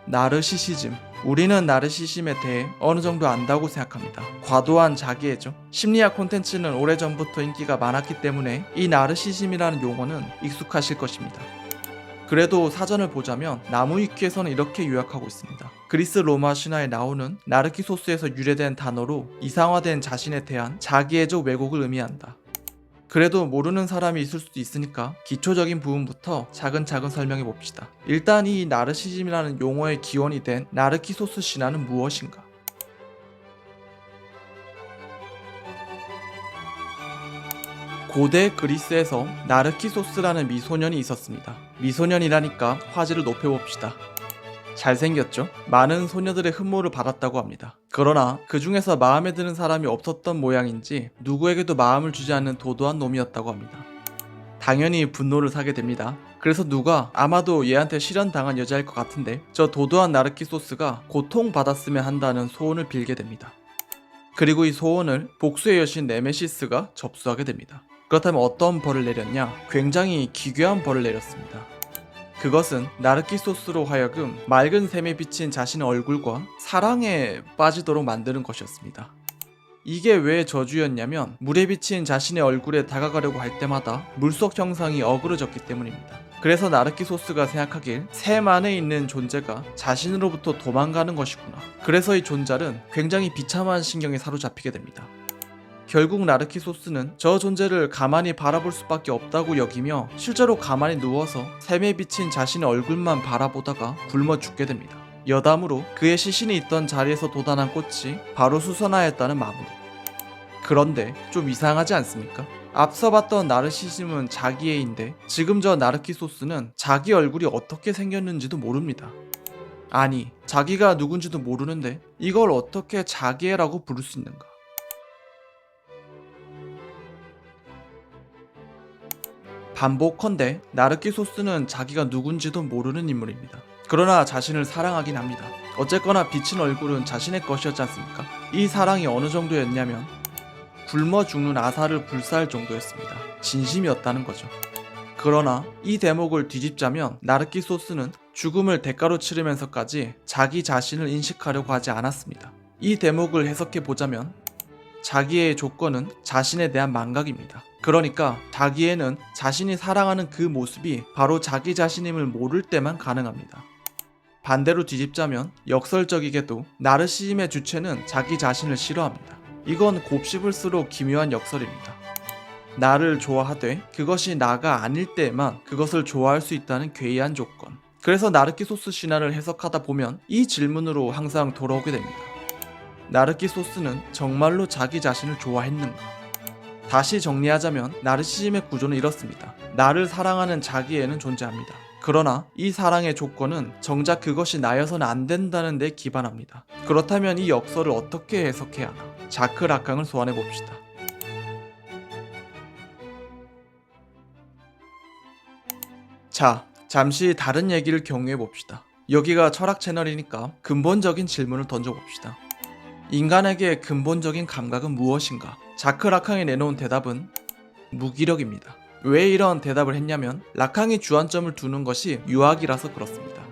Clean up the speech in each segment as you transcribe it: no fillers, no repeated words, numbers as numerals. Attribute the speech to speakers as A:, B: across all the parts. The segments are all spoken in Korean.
A: 나르시시즘. 우리는 나르시즘에 대해 어느 정도 안다고 생각합니다. 과도한 자기애죠. 심리학 콘텐츠는 오래전부터 인기가 많았기 때문에 이 나르시즘이라는 용어는 익숙하실 것입니다. 그래도 사전을 보자면 나무위키에서는 이렇게 요약하고 있습니다. 그리스 로마 신화에 나오는 나르키소스에서 유래된 단어로 이상화된 자신에 대한 자기애적 왜곡을 의미한다. 그래도 모르는 사람이 있을 수도 있으니까 기초적인 부분부터 차근차근 설명해 봅시다. 일단 이 나르시즘이라는 용어의 기원이 된 나르키소스 신화는 무엇인가? 고대 그리스에서 나르키소스라는 미소년이 있었습니다. 미소년이라니까 화제를 높여봅시다. 잘생겼죠? 많은 소녀들의 흠모를 받았다고 합니다. 그러나 그 중에서 마음에 드는 사람이 없었던 모양인지 누구에게도 마음을 주지 않는 도도한 놈이었다고 합니다. 당연히 분노를 사게 됩니다. 그래서 누가 아마도 얘한테 실현당한 여자일 것 같은데 저 도도한 나르키소스가 고통받았으면 한다는 소원을 빌게 됩니다. 그리고 이 소원을 복수의 여신 네메시스가 접수하게 됩니다. 그렇다면 어떤 벌을 내렸냐? 굉장히 기괴한 벌을 내렸습니다. 그것은 나르키소스로 하여금 맑은 샘에 비친 자신의 얼굴과 사랑에 빠지도록 만드는 것이었습니다. 이게 왜 저주였냐면 물에 비친 자신의 얼굴에 다가가려고 할 때마다 물속 형상이 어그러졌기 때문입니다. 그래서 나르키소스가 생각하길 샘 안에 있는 존재가 자신으로부터 도망가는 것이구나. 그래서 이 존잘은 굉장히 비참한 신경에 사로잡히게 됩니다. 결국 나르키소스는 저 존재를 가만히 바라볼 수밖에 없다고 여기며 실제로 가만히 누워서 샘에 비친 자신의 얼굴만 바라보다가 굶어 죽게 됩니다. 여담으로 그의 시신이 있던 자리에서 돋아난 꽃이 바로 수선화였다는 마무리. 그런데 좀 이상하지 않습니까? 앞서 봤던 나르시즘은 자기애인데 지금 저 나르키소스는 자기 얼굴이 어떻게 생겼는지도 모릅니다. 아니, 자기가 누군지도 모르는데 이걸 어떻게 자기애라고 부를 수 있는가? 반복컨대 나르키소스는 자기가 누군지도 모르는 인물입니다. 그러나 자신을 사랑하긴 합니다. 어쨌거나 비친 얼굴은 자신의 것이었지 않습니까? 이 사랑이 어느 정도였냐면 굶어 죽는 아사를 불사할 정도였습니다. 진심이었다는 거죠. 그러나 이 대목을 뒤집자면 나르키소스는 죽음을 대가로 치르면서까지 자기 자신을 인식하려고 하지 않았습니다. 이 대목을 해석해 보자면 자기의 조건은 자신에 대한 망각입니다. 그러니까 자기애는 자신이 사랑하는 그 모습이 바로 자기 자신임을 모를 때만 가능합니다. 반대로 뒤집자면 역설적이게도 나르시즘의 주체는 자기 자신을 싫어합니다. 이건 곱씹을수록 기묘한 역설입니다. 나를 좋아하되 그것이 나가 아닐 때에만 그것을 좋아할 수 있다는 괴이한 조건. 그래서 나르키소스 신화를 해석하다 보면 이 질문으로 항상 돌아오게 됩니다. 나르키소스는 정말로 자기 자신을 좋아했는가? 다시 정리하자면 나르시즘의 구조는 이렇습니다. 나를 사랑하는 자기애는 존재합니다. 그러나 이 사랑의 조건은 정작 그것이 나여서는 안 된다는 데 기반합니다. 그렇다면 이 역설을 어떻게 해석해야 하나? 자크 라캉을 소환해 봅시다. 자, 잠시 다른 얘기를 경유해 봅시다. 여기가 철학 채널이니까 근본적인 질문을 던져 봅시다. 인간에게 근본적인 감각은 무엇인가? 자크 라캉이 내놓은 대답은 무기력입니다. 왜 이런 대답을 했냐면 라캉이 주안점을 두는 것이 유학이라서 그렇습니다.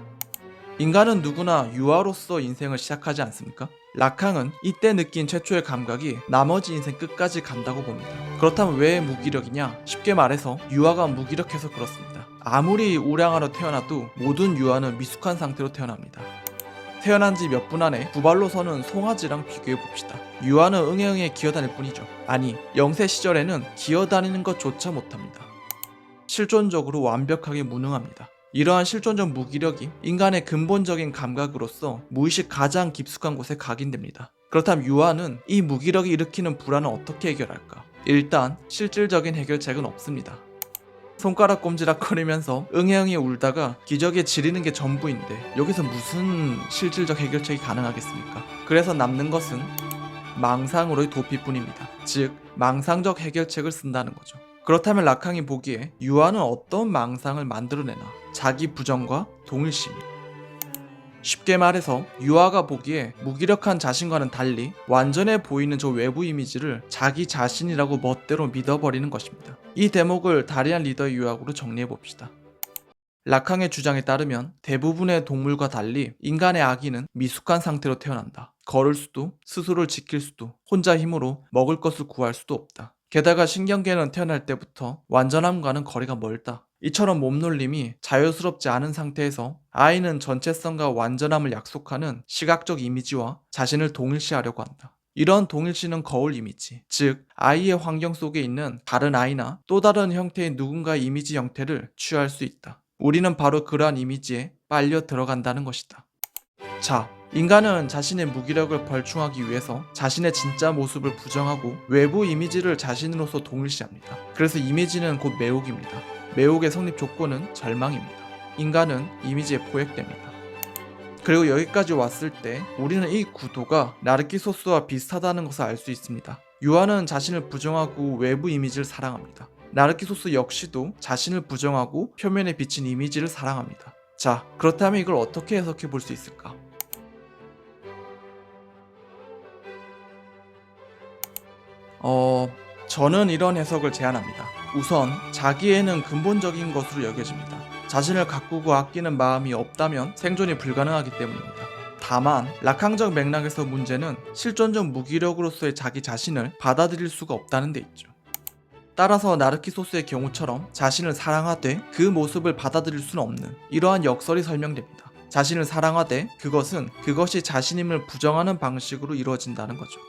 A: 인간은 누구나 유아로서 인생을 시작하지 않습니까? 라캉은 이때 느낀 최초의 감각이 나머지 인생 끝까지 간다고 봅니다. 그렇다면 왜 무기력이냐? 쉽게 말해서 유아가 무기력해서 그렇습니다. 아무리 우량아로 태어나도 모든 유아는 미숙한 상태로 태어납니다. 태어난 지 몇 분 안에 두 발로 서는 송아지랑 비교해봅시다. 유아는 응애응애 기어다닐 뿐이죠. 아니, 영세 시절에는 기어다니는 것조차 못합니다. 실존적으로 완벽하게 무능합니다. 이러한 실존적 무기력이 인간의 근본적인 감각으로서 무의식 가장 깊숙한 곳에 각인됩니다. 그렇다면 유아는 이 무기력이 일으키는 불안을 어떻게 해결할까? 일단 실질적인 해결책은 없습니다. 손가락 꼼지락거리면서 응애응애 울다가 기저귀에 지리는 게 전부인데 여기서 무슨 실질적 해결책이 가능하겠습니까? 그래서 남는 것은 망상으로의 도피뿐입니다. 즉 망상적 해결책을 쓴다는 거죠. 그렇다면 라캉이 보기에 유아는 어떤 망상을 만들어내나? 자기 부정과 동일심이. 쉽게 말해서 유아가 보기에 무기력한 자신과는 달리 완전해 보이는 저 외부 이미지를 자기 자신이라고 멋대로 믿어버리는 것입니다. 이 대목을 다리안 리더의 유학으로 정리해봅시다. 라캉의 주장에 따르면 대부분의 동물과 달리 인간의 아기는 미숙한 상태로 태어난다. 걸을 수도, 스스로를 지킬 수도, 혼자 힘으로 먹을 것을 구할 수도 없다. 게다가 신경계는 태어날 때부터 완전함과는 거리가 멀다. 이처럼 몸놀림이 자유스럽지 않은 상태에서 아이는 전체성과 완전함을 약속하는 시각적 이미지와 자신을 동일시하려고 한다. 이런 동일시는 거울 이미지, 즉 아이의 환경 속에 있는 다른 아이나 또 다른 형태의 누군가의 이미지 형태를 취할 수 있다. 우리는 바로 그러한 이미지에 빨려 들어간다는 것이다. 자, 인간은 자신의 무기력을 벌충하기 위해서 자신의 진짜 모습을 부정하고 외부 이미지를 자신으로서 동일시합니다. 그래서 이미지는 곧 매혹입니다. 매혹의 성립 조건은 절망입니다. 인간은 이미지에 포획됩니다. 그리고 여기까지 왔을 때 우리는 이 구도가 나르키소스와 비슷하다는 것을 알 수 있습니다. 유아는 자신을 부정하고 외부 이미지를 사랑합니다. 나르키소스 역시도 자신을 부정하고 표면에 비친 이미지를 사랑합니다. 자, 그렇다면 이걸 어떻게 해석해 볼 수 있을까? 저는 이런 해석을 제안합니다. 우선 자기애는 근본적인 것으로 여겨집니다. 자신을 가꾸고 아끼는 마음이 없다면 생존이 불가능하기 때문입니다. 다만 락항적 맥락에서 문제는 실존적 무기력으로서의 자기 자신을 받아들일 수가 없다는 데 있죠. 따라서 나르키소스의 경우처럼 자신을 사랑하되 그 모습을 받아들일 수는 없는 이러한 역설이 설명됩니다. 자신을 사랑하되 그것이 자신임을 부정하는 방식으로 이루어진다는 거죠.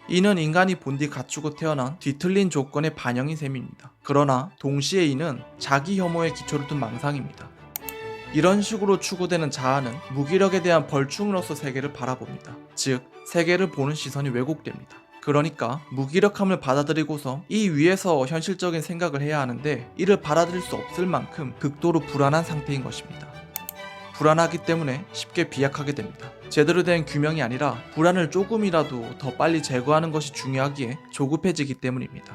A: 이는 인간이 본디 갖추고 태어난 뒤틀린 조건의 반영인 셈입니다. 그러나 동시에 이는 자기 혐오에 기초를 둔 망상입니다. 이런 식으로 추구되는 자아는 무기력에 대한 벌충으로서 세계를 바라봅니다. 즉, 세계를 보는 시선이 왜곡됩니다. 그러니까 무기력함을 받아들이고서 이 위에서 현실적인 생각을 해야 하는데 이를 받아들일 수 없을 만큼 극도로 불안한 상태인 것입니다. 불안하기 때문에 쉽게 비약하게 됩니다. 제대로 된 규명이 아니라 불안을 조금이라도 더 빨리 제거하는 것이 중요하기에 조급해지기 때문입니다.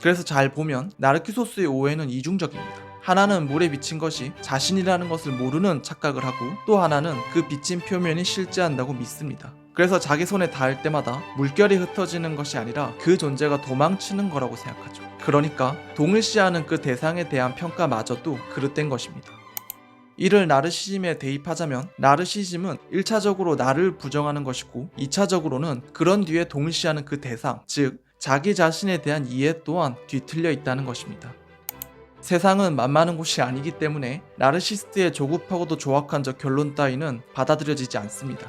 A: 그래서 잘 보면 나르키소스의 오해는 이중적입니다. 하나는 물에 비친 것이 자신이라는 것을 모르는 착각을 하고 또 하나는 그 비친 표면이 실제한다고 믿습니다. 그래서 자기 손에 닿을 때마다 물결이 흩어지는 것이 아니라 그 존재가 도망치는 거라고 생각하죠. 그러니까 동일시하는 그 대상에 대한 평가마저도 그릇된 것입니다. 이를 나르시즘에 대입하자면 나르시즘은 1차적으로 나를 부정하는 것이고 2차적으로는 그런 뒤에 동일시하는 그 대상, 즉 자기 자신에 대한 이해 또한 뒤틀려 있다는 것입니다. 세상은 만만한 곳이 아니기 때문에 나르시스트의 조급하고도 조악한 저 결론 따위는 받아들여지지 않습니다.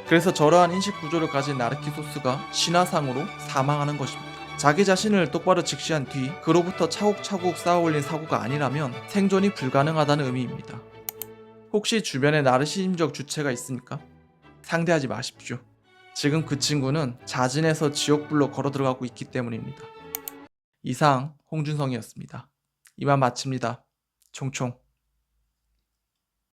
A: 그래서 저러한 인식 구조를 가진 나르키소스가 신화상으로 사망하는 것입니다. 자기 자신을 똑바로 직시한 뒤 그로부터 차곡차곡 쌓아올린 사고가 아니라면 생존이 불가능하다는 의미입니다. 혹시 주변에 나르시즘적 주체가 있습니까? 상대하지 마십시오. 지금 그 친구는 자진해서 지옥불로 걸어 들어가고 있기 때문입니다. 이상 홍준성이었습니다. 이만 마칩니다. 총총.